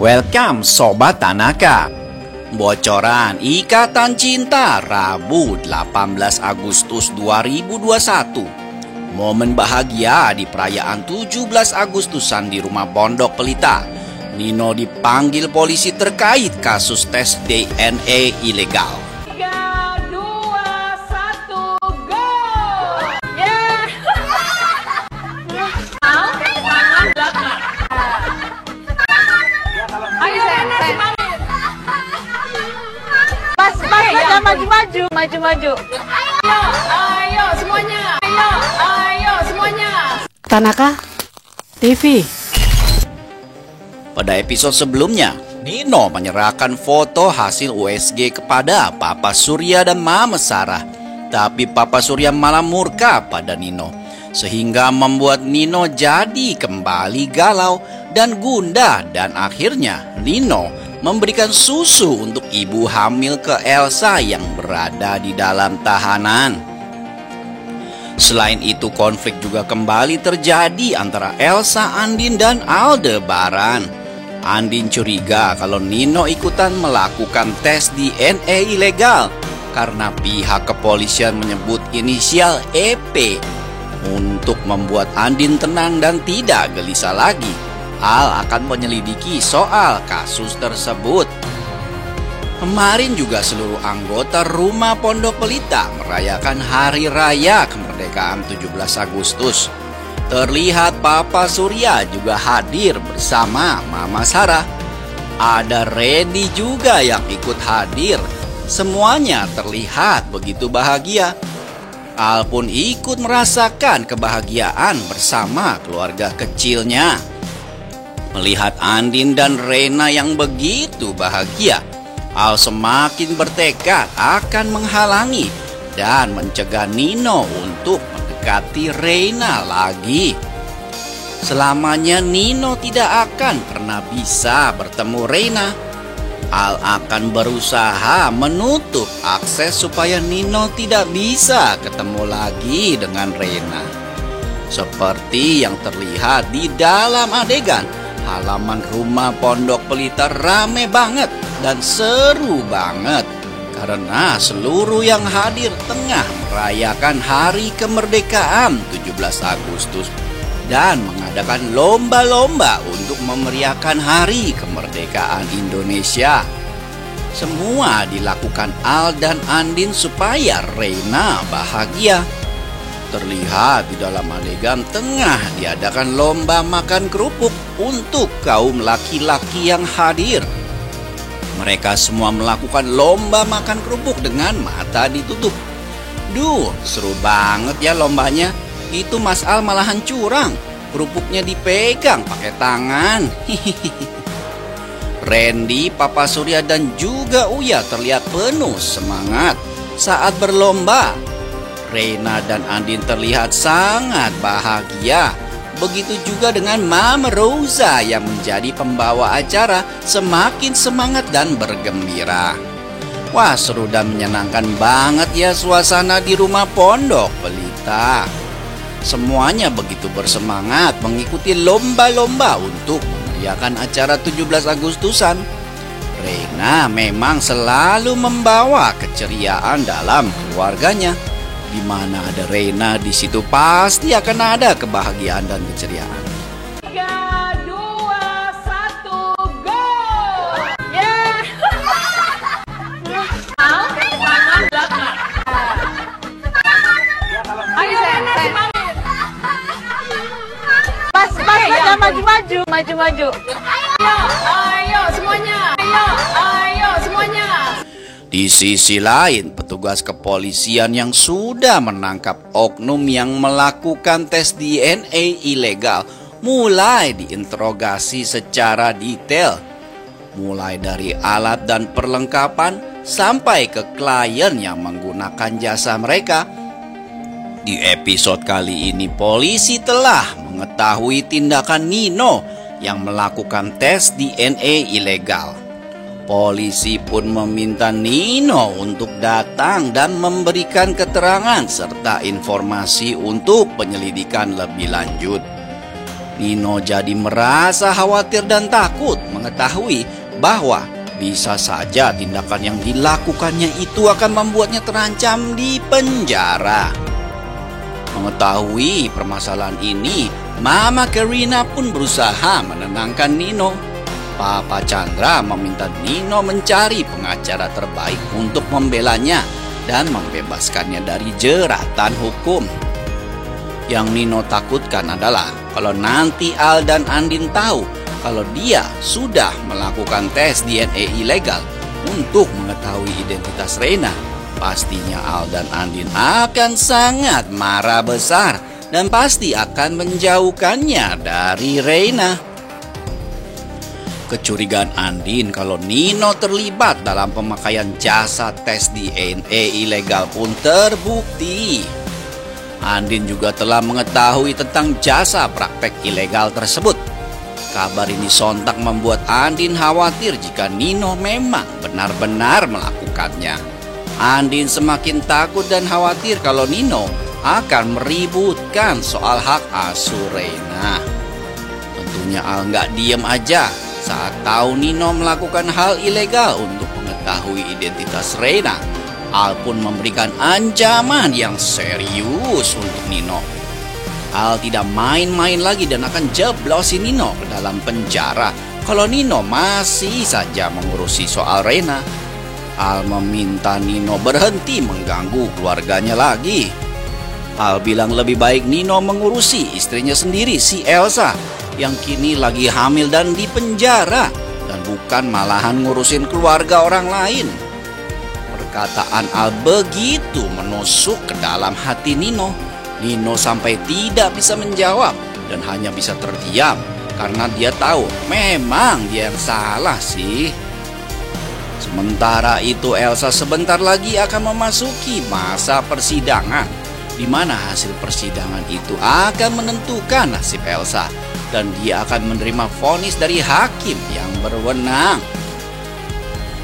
Welcome Sobat Tanaka. Bocoran Ikatan Cinta Rabu 18 Agustus 2021. Momen bahagia di perayaan 17 Agustusan di rumah Pondok Pelita. Nino dipanggil polisi terkait kasus tes DNA ilegal. 3, 2, 1, go! Yeah! Tangan belakang. Ayo Rena semangat. Pas aja maju. Ayo semuanya. Ayo semuanya. Tanaka TV. Pada episode sebelumnya, Nino menyerahkan foto hasil USG kepada Papa Surya dan Mama Sarah. Tapi Papa Surya malah murka pada Nino, sehingga membuat Nino jadi kembali galau dan gundah. Dan akhirnya Nino memberikan susu untuk ibu hamil ke Elsa yang berada di dalam tahanan. Selain itu, konflik juga kembali terjadi antara Elsa, Andin, dan Aldebaran. Andin curiga kalau Nino ikutan melakukan tes DNA ilegal karena pihak kepolisian menyebut inisial EP. Untuk membuat Andin tenang dan tidak gelisah lagi, Al akan menyelidiki soal kasus tersebut. Kemarin juga seluruh anggota rumah Pondok Pelita merayakan Hari Raya Kemerdekaan 17 Agustus. Terlihat Papa Surya juga hadir bersama Mama Sarah. Ada Randy juga yang ikut hadir. Semuanya terlihat begitu bahagia. Al pun ikut merasakan kebahagiaan bersama keluarga kecilnya. Melihat Andin dan Rena yang begitu bahagia, Al semakin bertekad akan menghalangi dan mencegah Nino untuk mendekati Rena lagi. Selamanya Nino tidak akan pernah bisa bertemu Rena. Al akan berusaha menutup akses supaya Nino tidak bisa ketemu lagi dengan Rena. Seperti yang terlihat di dalam adegan, halaman rumah Pondok Pelita rame banget dan seru banget karena seluruh yang hadir tengah merayakan Hari Kemerdekaan 17 Agustus dan mengadakan lomba-lomba untuk memeriahkan Hari Kemerdekaan Indonesia. Semua dilakukan Al dan Andin supaya Rena bahagia. Terlihat di dalam adegan tengah diadakan lomba makan kerupuk untuk kaum laki-laki yang hadir. Mereka semua melakukan lomba makan kerupuk dengan mata ditutup. Duh, seru banget ya lombanya. Itu Mas Al malahan curang. Kerupuknya dipegang pakai tangan. Randy, Papa Surya, dan juga Uya terlihat penuh semangat saat berlomba. Rena dan Andin terlihat sangat bahagia. Begitu juga dengan Mama Rosa yang menjadi pembawa acara, semakin semangat dan bergembira. Wah, seru dan menyenangkan banget ya suasana di rumah Pondok Pelita. Semuanya begitu bersemangat mengikuti lomba-lomba untuk memeriahkan acara 17 Agustusan. Rena memang selalu membawa keceriaan dalam keluarganya. Di mana ada Rena, di situ pasti akan ada kebahagiaan dan keceriaan. 3, 2, 1, go! Yeah! Tangan belakang. Ayo Rena semangat. Pas aja maju. Ayo semuanya. Ayo semuanya. Di sisi lain, petugas kepolisian yang sudah menangkap oknum yang melakukan tes DNA ilegal mulai diinterogasi secara detail. Mulai dari alat dan perlengkapan sampai ke klien yang menggunakan jasa mereka. Di episode kali ini, polisi telah mengetahui tindakan Nino yang melakukan tes DNA ilegal. Polisi pun meminta Nino untuk datang dan memberikan keterangan serta informasi untuk penyelidikan lebih lanjut. Nino jadi merasa khawatir dan takut mengetahui bahwa bisa saja tindakan yang dilakukannya itu akan membuatnya terancam di penjara. Mengetahui permasalahan ini, Mama Karina pun berusaha menenangkan Nino. Papa Chandra meminta Nino mencari pengacara terbaik untuk membelanya dan membebaskannya dari jeratan hukum. Yang Nino takutkan adalah kalau nanti Al dan Andin tahu kalau dia sudah melakukan tes DNA ilegal untuk mengetahui identitas Reina, pastinya Al dan Andin akan sangat marah besar dan pasti akan menjauhkannya dari Reina. Kecurigaan Andin kalau Nino terlibat dalam pemakaian jasa tes DNA ilegal pun terbukti. Andin juga telah mengetahui tentang jasa praktek ilegal tersebut. Kabar ini sontak membuat Andin khawatir jika Nino memang benar-benar melakukannya. Andin semakin takut dan khawatir kalau Nino akan meributkan soal hak asuh Reina. Tentunya Al nggak diam aja saat tahu Nino melakukan hal ilegal untuk mengetahui identitas Reina. Al pun memberikan ancaman yang serius untuk Nino. Al tidak main-main lagi dan akan jeblosin Nino ke dalam penjara kalau Nino masih saja mengurusi soal Reina. Al meminta Nino berhenti mengganggu keluarganya lagi. Al bilang lebih baik Nino mengurusi istrinya sendiri, si Elsa, yang kini lagi hamil dan di penjara, dan bukan malahan ngurusin keluarga orang lain. Perkataan Al begitu menusuk ke dalam hati Nino. Nino sampai tidak bisa menjawab dan hanya bisa terdiam karena dia tahu memang dia yang salah sih. Sementara itu Elsa sebentar lagi akan memasuki masa persidangan, di mana hasil persidangan itu akan menentukan nasib Elsa dan dia akan menerima vonis dari hakim yang berwenang.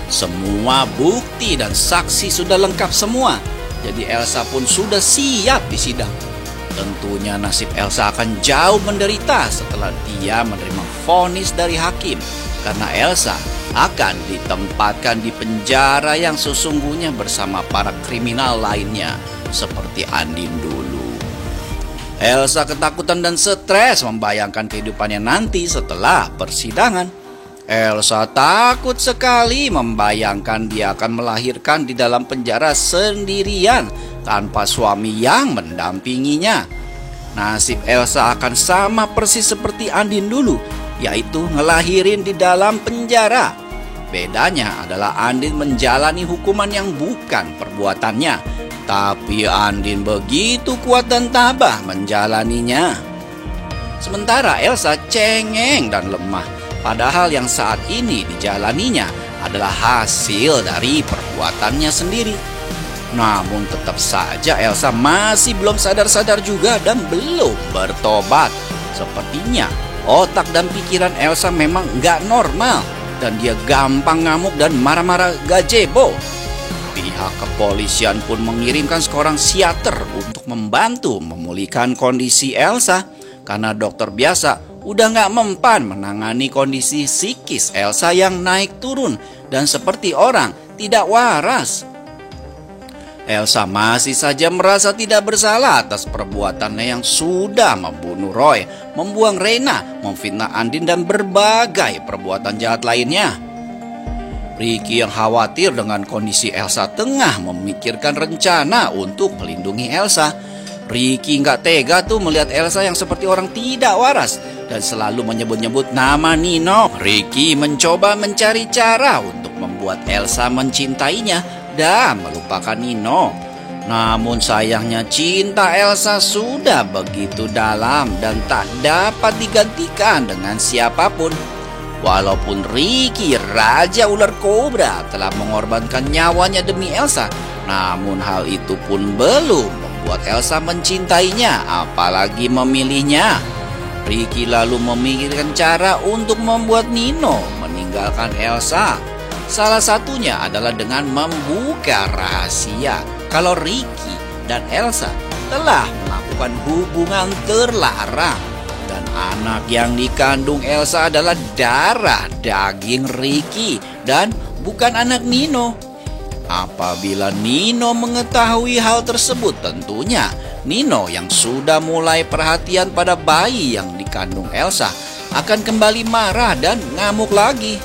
Semua bukti dan saksi sudah lengkap semua, jadi Elsa pun sudah siap di sidang. Tentunya nasib Elsa akan jauh menderita setelah dia menerima vonis dari hakim, karena Elsa akan ditempatkan di penjara yang sesungguhnya bersama para kriminal lainnya, seperti Andin dulu. Elsa ketakutan dan stres membayangkan kehidupannya nanti setelah persidangan. Elsa takut sekali membayangkan dia akan melahirkan di dalam penjara sendirian tanpa suami yang mendampinginya. Nasib Elsa akan sama persis seperti Andin dulu, yaitu ngelahirin di dalam penjara. Bedanya adalah Andin menjalani hukuman yang bukan perbuatannya, tapi Andin begitu kuat dan tabah menjalaninya. Sementara Elsa cengeng dan lemah. Padahal yang saat ini dijalaninya adalah hasil dari perbuatannya sendiri. Namun tetap saja Elsa masih belum sadar-sadar juga dan belum bertobat. Sepertinya otak dan pikiran Elsa memang nggak normal dan dia gampang ngamuk dan marah-marah gazebo. Pihak kepolisian pun mengirimkan seorang psikiater untuk membantu memulihkan kondisi Elsa karena dokter biasa udah nggak mempan menangani kondisi psikis Elsa yang naik turun dan seperti orang tidak waras. Elsa masih saja merasa tidak bersalah atas perbuatannya yang sudah membunuh Roy, membuang Reina, memfitnah Andin dan berbagai perbuatan jahat lainnya. Ricky yang khawatir dengan kondisi Elsa tengah memikirkan rencana untuk melindungi Elsa. Ricky nggak tega tuh melihat Elsa yang seperti orang tidak waras dan selalu menyebut-nyebut nama Nino. Ricky mencoba mencari cara untuk membuat Elsa mencintainya dan melupakan Nino. Namun sayangnya cinta Elsa sudah begitu dalam dan tak dapat digantikan dengan siapapun. Walaupun Ricky, Raja Ular Kobra, telah mengorbankan nyawanya demi Elsa, namun hal itu pun belum membuat Elsa mencintainya, apalagi memilihnya. Ricky lalu memikirkan cara untuk membuat Nino meninggalkan Elsa. Salah satunya adalah dengan membuka rahasia kalau Ricky dan Elsa telah melakukan hubungan terlarang dan anak yang dikandung Elsa adalah darah daging Ricky dan bukan anak Nino. Apabila Nino mengetahui hal tersebut, tentunya Nino yang sudah mulai perhatian pada bayi yang dikandung Elsa akan kembali marah dan ngamuk lagi.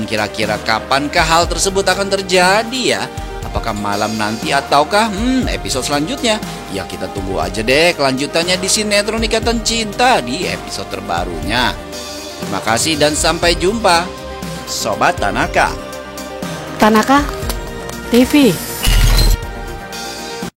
Kira-kira kapankah hal tersebut akan terjadi ya? Apakah malam nanti ataukah episode selanjutnya? Ya kita tunggu aja deh kelanjutannya di sinetron Ikatan Cinta di episode terbarunya. Terima kasih dan sampai jumpa, Sobat Tanaka. Tanaka TV.